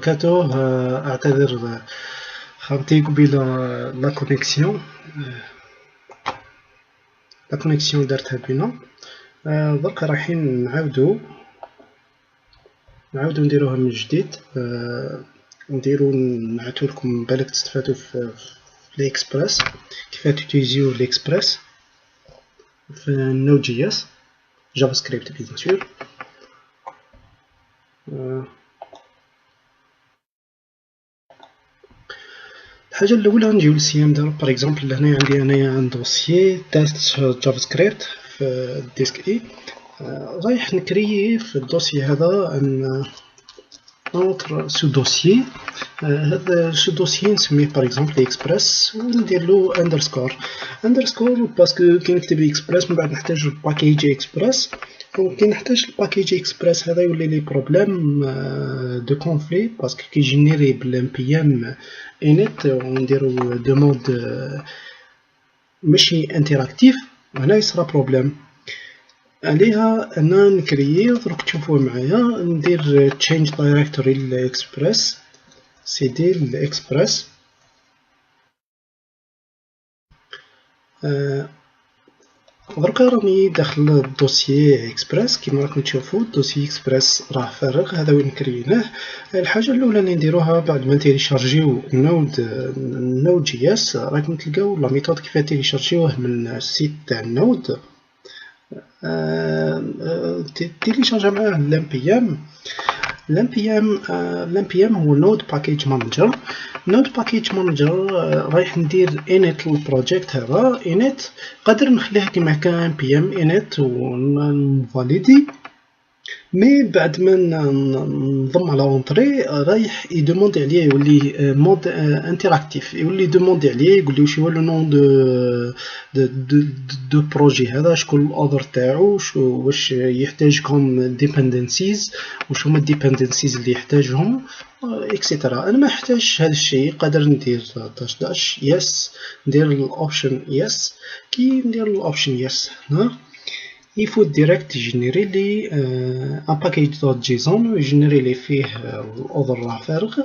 كاتو اعتذر خاوتي قبيله لا كونيكسيون دارتها بينا. درك رايحين نعاودو نديروها من جديد. نعطيو لكم بالك تستفادوا في الاكسبريس، كيفاش تيزيو الاكسبريس في نود جي اس جافا سكريبت بيان سور. الحاجه الاولى نجيو للسي ام دار. باغ اكزومبل لهنا عندي انايا ان دوسيي تيست جافا سكريبت في الديسك اي. رايح نكريي في الدوسيي هذا ان اونتر سو دوسيي. هذا سو دوسيي نسميه باغ اكزومبل اكسبريس وندير له اندرسكور باسكو كي نكتب اكسبريس من بعد نحتاج الباكيج اكسبريس، وكي نحتاج الباكيج اكسبريس هذا يولي لي بروبليم دو كونفلي باسكو كي جينيري بالام بي ام انيت ونديرو دو مود ماشي انتراكتيف، هنا يصرى بروبليم. عليها انا نكريي دروك تشوفوه معايا ندير تشينج دايركتوري للاكسبريس سيدي الاكسبريس. دركا راني داخل الدوسيي اكسبريس كيما راكم تشوفوا الدوسيي اكسبريس راه فارغ، هذا وين كريناه. الحاجه الاولى اللي نديروها بعد ما تيليشارجيو نود جي اس راكم تلقاو لا ميثود كيف تيليشارجيوه من السيت تاع النود. تيليشارجا معاه الام بي ام. الام بي ام هو نود باكيج مانجر. نود باكيج مانجر رايح ندير init للبروجيكت هذا. init قادر نخليها كيما هكا ام بي ام init ونفاليدي، مي بعد ما نضم على اونطري رايح يدوموندي عليا يولي مود انتراكتيف، يولي يدوموندي عليا يقول لي واش هو لو نون دو بروجي هذا، شكون الاوذر تاعو، واش يحتاج كوم ديبندنسيز، واش هما الديبندنسيز اللي يحتاجهم اكسيتيرا. انا ما نحتاجش هذا الشيء، قادر ندير داش يس، ندير الاوبشن يس. كي ندير الاوبشن يس هنا il faut direct générer لي un package.json يجينيري لي فيه الاوذر راه فارغ.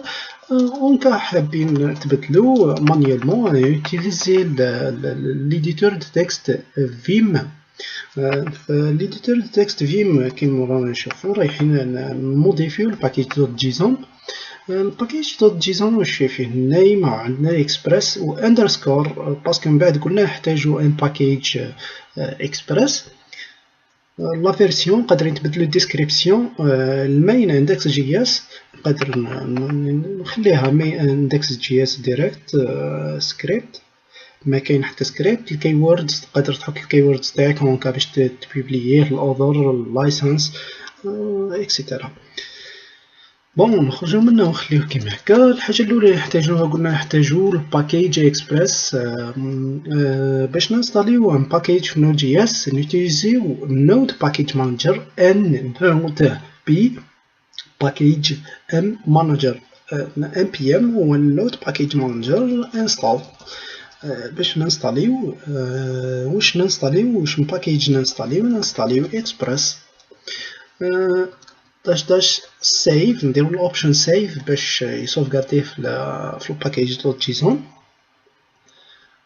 اونكا حابين تبدلو مانيوالمون نوتيليزي ليديتور دو تكست فيم. ليديتور دو تكست فيم كيما رانا نشوفو رايحين نموديفيو الباكيج.json. الباكيج.json واش فيه نيم، عندنا اكسبريس و اندرسكور باسكو من بعد قلنا نحتاجو ان باكيج اكسبريس. لا فيرسيون قادرين تبدلو الديسكريبسيون. المين اندكس جي اس نقدر نخليها اندكس جي اس ديريكت سكريبت، ما كاين حتى سكريبت. الكي ووردز تقدر تحط الكي ووردز تاعك هونكا باش تبوبلييه الاوذر اللايسنس اكسيتيرا. بون نخرجو منه ونخليوه كيما هكا. الحاجه الاولى نحتاجوها قلنا نحتاجو الباكيج اكسبريس. باش نانستاليو ان باكيج في نود جي اس نوتيليزيو نود باكيج مانجر ان نود بي باكيج ام مانجر. ام بي ام هو النود باكيج مانجر انستال. باش نانستاليو واش نانستاليو، واش من باكيج نانستاليو اكسبريس. داش سيف، نديرو الاوبشن سيف باش يسوفغارديه في الباكيج دوت جيسون.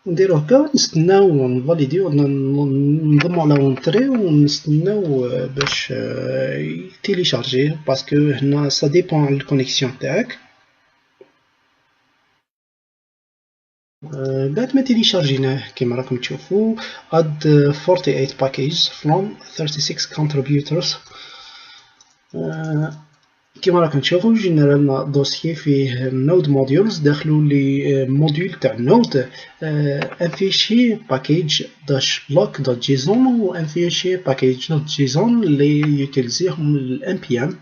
نديرو هكا نستناو نفاليديو نضمو على اونطري ونستناو باش يتيليشارجيه باسكو هنا سا ديبون على الكونيكسيون تاعك. بعد ما تيليشارجيناه كيما راكم تشوفو add 48 packages from 36 contributors. كيما راكم تشوفو جينا لنا دوسيي فيه نود موديولز، داخلو لي موديول تاع نود ان فيشي باكيج داش بلوك دوت جيسون و ان فيشي باكيج دوت جيسون اللي يوتيليزيهم الام بي ام.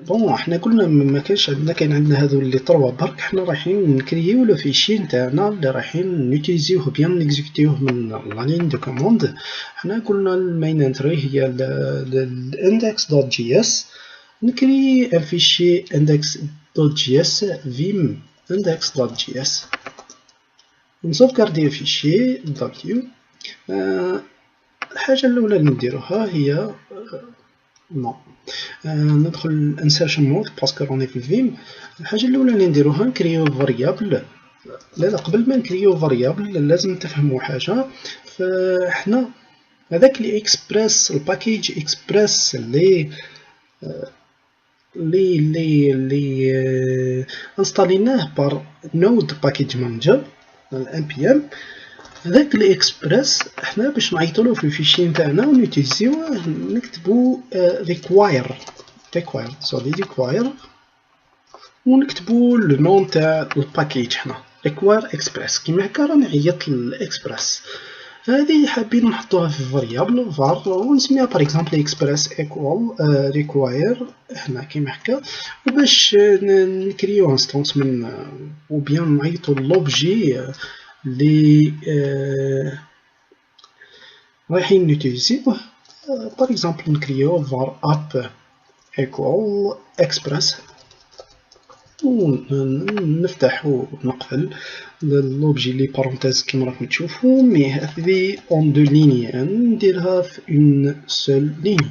بون حنا قلنا ما كاينش عندنا، كاين عندنا هذو اللي طروا برك، حنا رايحين نكرييو لو فيشي نتاعنا اللي رايحين نوتيليزيوه بيان نيكزيكوتيوه من لا لين دو كوموند. حنا قلنا المين انتري هي الاندكس دوت جي اس، نكري ان فيشي اندكس دوت جي اس فيم اندكس دوت جي اس، نسوفكاردي الفيشي دبليو. الحاجه الاولى اللي نديروها هي نو. ندخل الانسيرشن مود باسكو راني في الفيم. الحاجه الاولى اللي نديروها نكريو فاريابل. لا قبل ما نكريو فاريابل لازم تفهموا حاجه. فاحنا هذاك لي اكسبريس الباكيج اكسبريس اللي انستاليناه بار نود باكيج مانجر الام بي ام. هذاك لي اكسبريس احنا باش نعيطولو في الفيشي نتاعنا ونوتيزيوه نكتبو require ونكتبو لو نون تاع الباكيج حنا require express. كيما هكا راني عيطت للاكسبريس. هذه حابين نحطوها في فاريابل var ونسميها باغ اكزومبل اكسبريس ايكوال require هنا كيما هكا. وباش نكريو انستونس من وبيان نعيطو لوبجي اللي رايحين نوتيليزيوه. باغ اكزومبل نكريو var app equal express ونفتح ونقفل لوبجي لي بارونتيز كيما راكم تشوفوا. مي هذه اون دو ليني نديرها في اون سول ليني.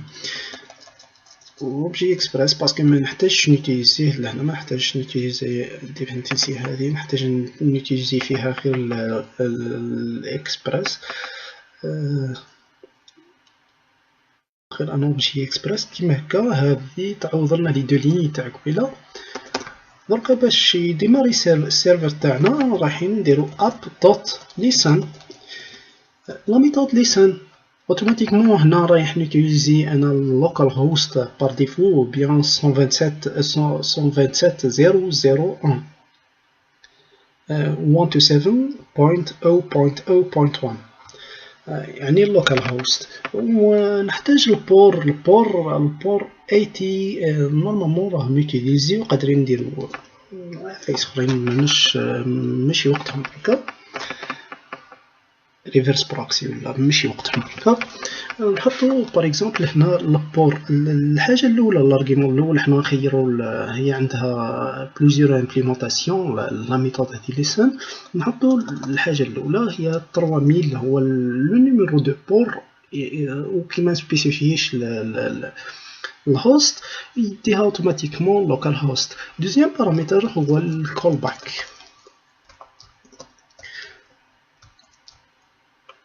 اوبجي اكسبريس باسكو ما نحتاجش نوتيليزيه لهنا، ما نحتاجش نوتيليزي ديبندنسي هذه، نحتاج نوتيليزي فيها غير الاكسبريس غير ان اوبجي اكسبريس كيما هكا. هذه تعوض لنا لي دو ليني تاع قبيله. دركا باش يديماري السيرفر تاعنا رايحين نديرو app.listen. لا ميثود listen اوتوماتيكمون هنا رايح نوتيليزي انا اللوكال هوست بار ديفو بيان 127.0.0.1 يعني اللوكال هوست. ونحتاج البور 80 نورمالمون راه نوتيليزي وقادرين نديرو فايس اخرين ماشي وقتهم هكا ريفرس بروكسي ولا ماشي وقتهم هكا. نحطو باغ اكزومبل هنا البور. الحاجه الاولى الارغيومون الاول حنا نخيرو هي عندها بليزيور امبليمونطاسيون لا ميثود هذه ليسن. نحطو الحاجه الاولى هي 3000 هو لو نيميرو دو بور وكيما سبيسيفيش الهوست يديها اوتوماتيكمون لوكال هوست. دوزيام بارامتر هو الكول باك.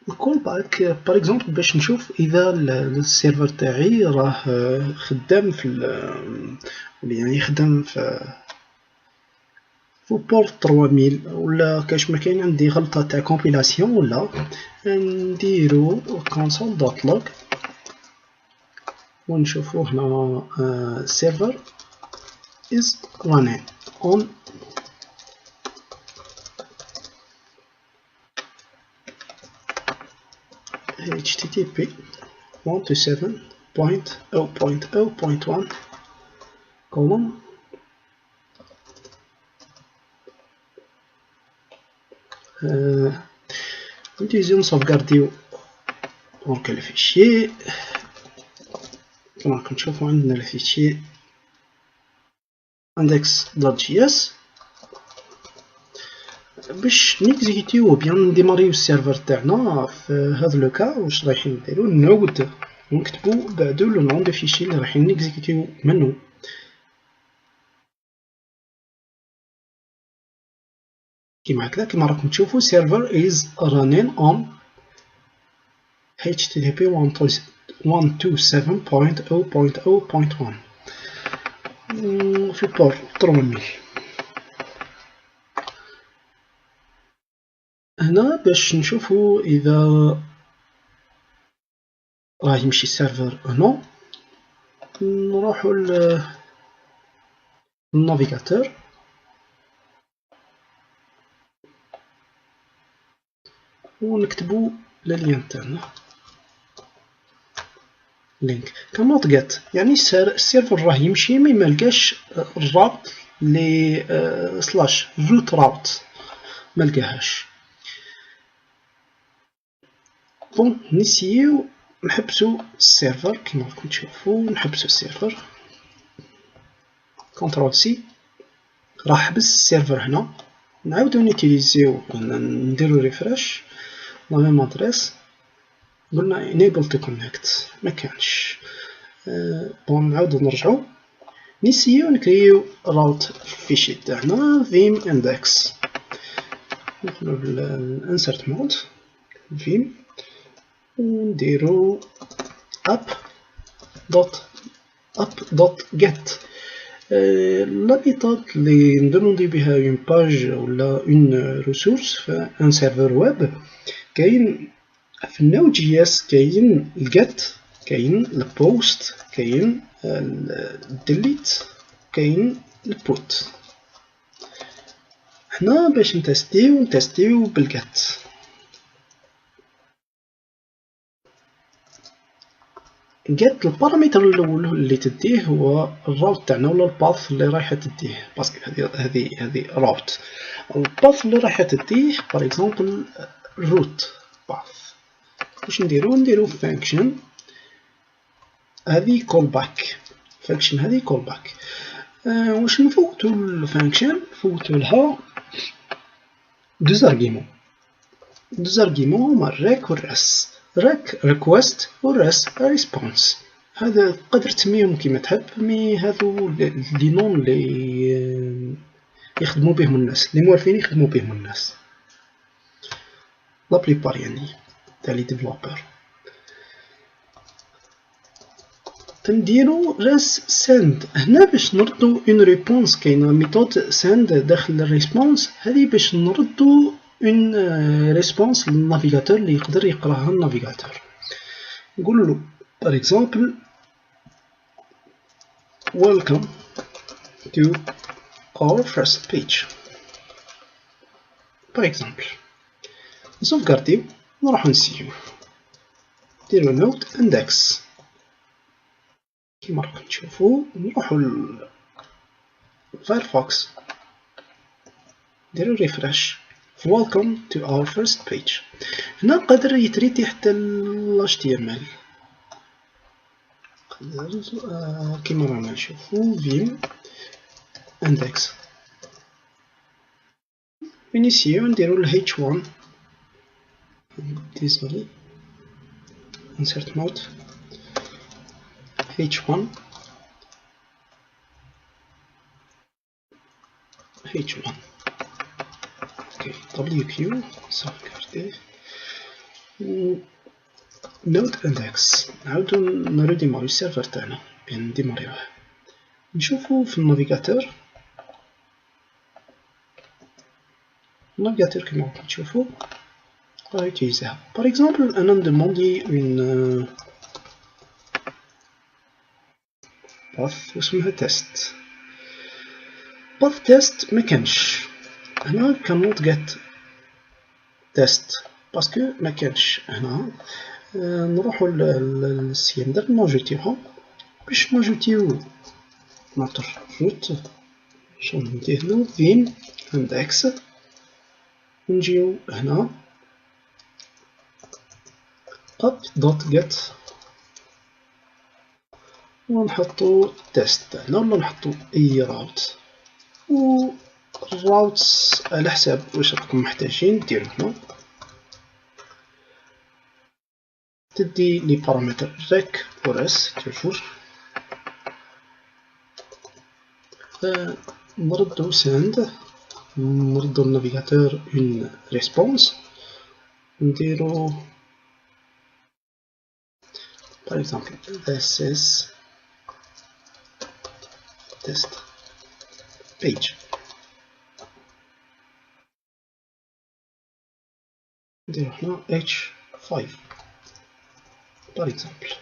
الكول باك باغ اكزومبل باش نشوف اذا السيرفر تاعي راه خدام يعني خدام في بور 3000 ولا كاش ما كاين عندي غلطه تاع كومبيلاسيون ولا. نديرو console.log ونشوفو هنا server is running on http 127.0.0.1 colon نتيزيو نصوفغارديو دونك الفيشي كما راكم تشوفوا عندنا الفيشي index.js. باش نيكزيكيتيو بيان نديماريو السيرفر تاعنا في هذا لو كا واش رايحين نديرو نعود ونكتبو بعدو لو نون دو فيشي اللي رايحين نيكزيكيتيو منو. كيما هكذا كيما راكم تشوفوا server is running on http 127.0.0.1 في بور 3000. هنا باش نشوفوا اذا راه يمشي السيرفر هنا نروحوا للنافيغاتور ونكتبوا اللين تاعنا لينك كنوت جيت يعني السيرفر راه يمشي مي ملقاش الرابط لي سلاش روت راوت ملقاهاش. بون نسيو نحبسو السيرفر كيما راكم تشوفوا نحبسو السيرفر كونترول سي راح حبس السيرفر هنا. نعاودو نيتيليزيو نديرو ريفريش لا ميم ادريس قلنا enable to connect ما كانش. بون نعاودو نرجعو نسيو نكريو راوت فيشي تاعنا vim index. ندخلو للانسرت مود vim ونديرو app.get. لا ميثود اللي ندوموندي بها اون باج ولا اون ريسورس في ان سيرفر ويب كاين في النود جي اس، كاين الجيت، كاين البوست، كاين الديليت، كاين البوت. حنا باش نتستيو بالجيت. جيت البارامتر الاول اللي تديه هو الراوت تاعنا ولا الباث اللي رايحه تديه، باسكو هذه راوت. الباث اللي رايحه تديه باغ اكزومبل روت باث. واش نديرو فانكشن هذه كول باك. فانكشن هذه كول باك. واش نفوتو الفانكشن نفوتو لها دوز ارغيمون. دوز ارغيمون هما الريك والريس. ريك ريكويست والريس ريسبونس. هذا تقدر تسميهم كيما تحب، مي هذو لي نون لي يخدموا بهم الناس، لي موالفين يخدموا بهم الناس لا بليبار يعني تاع لي ديفلوبر. تنديرو ريس سند هنا باش نردو اون ريبونس. كاينه ميثود سند داخل الريسبونس، هذه باش نردو اون ريسبونس للنافيغاتور اللي يقدر يقراها النافيغاتور. نقول له par exemple welcome to our first page par exemple. نسوفغارديو نروحو نسيو نديرو نود اندكس كيما راكم تشوفو. نروحو لفايرفوكس نديرو ريفرش welcome to our first page. هنا قادر يتريتي حتى ال HTML كيما رانا نشوفو vim index. نسيو نديرو ال h1 désolé insert mode h1 ok wq sauvegarder node index. نعاودو نريديماريو السيرفر تاعنا بين نديماريوه. نشوفو في النافيغاتور كيما راكم تشوفو راه يوتيليزيها. باغ اكزومبل انا ندوموندي اون باث واسمها تيست. باث تيست مكانش هنا كانوت جيت تيست باسكو مكانش هنا. نروحو للسيندر نوجيتيوها. باش نوجيتيو نعطر روت شنو نديرلو فين اندكس. نجيو هنا app.get ونحطو تيست تاعنا ولا نحطو اي راوت، و الراوتس على حساب واش راكم محتاجين ديرو هنا. تدي لي بارامتر ريك و ريس توجور. نردو سند نردو النافيغاتور اون ريسبونس نديرو par exemple this is test page. نديرو هنا h5 par exemple.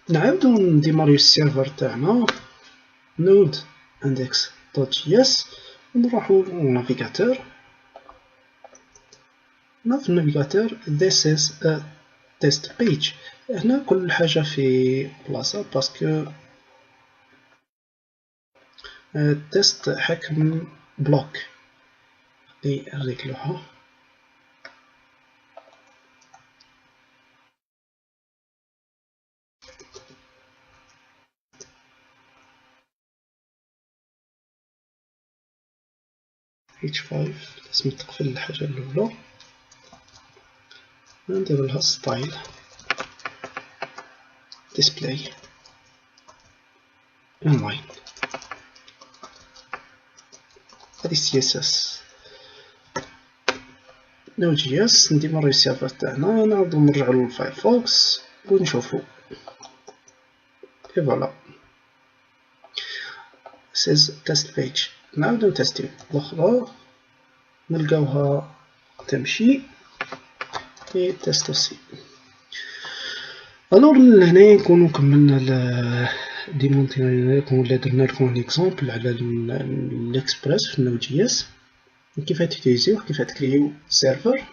نعاودو نديماريو السيرفر تاعنا node index.js ونروحو للنافيغاتور. هنا في النافيغاتور this is a test page. هنا كل حاجة في بلاصة باسكو التست حكم بلوك اللي نريكلوها. h5 لازم تقفل الحاجة الأولى. ندير لها ستايل ديسبلاي اونلاين. هادي سي اس اس نود جي اس. نديماري السيرفر تاعنا، نعاودو نرجعو للفايرفوكس ونشوفو. اي فوالا سيز تيست بيج. نعاودو نتستيو الاخرى نلقاوها تمشي اي تيست اوسي. الوغ لهنايا نكونو كملنا ديمونتينا لكم ولا درنا لكم ان اكزومبل على الاكسبريس في النود جي اس، كيف تيتيزيوه، كيف تكريو سيرفر.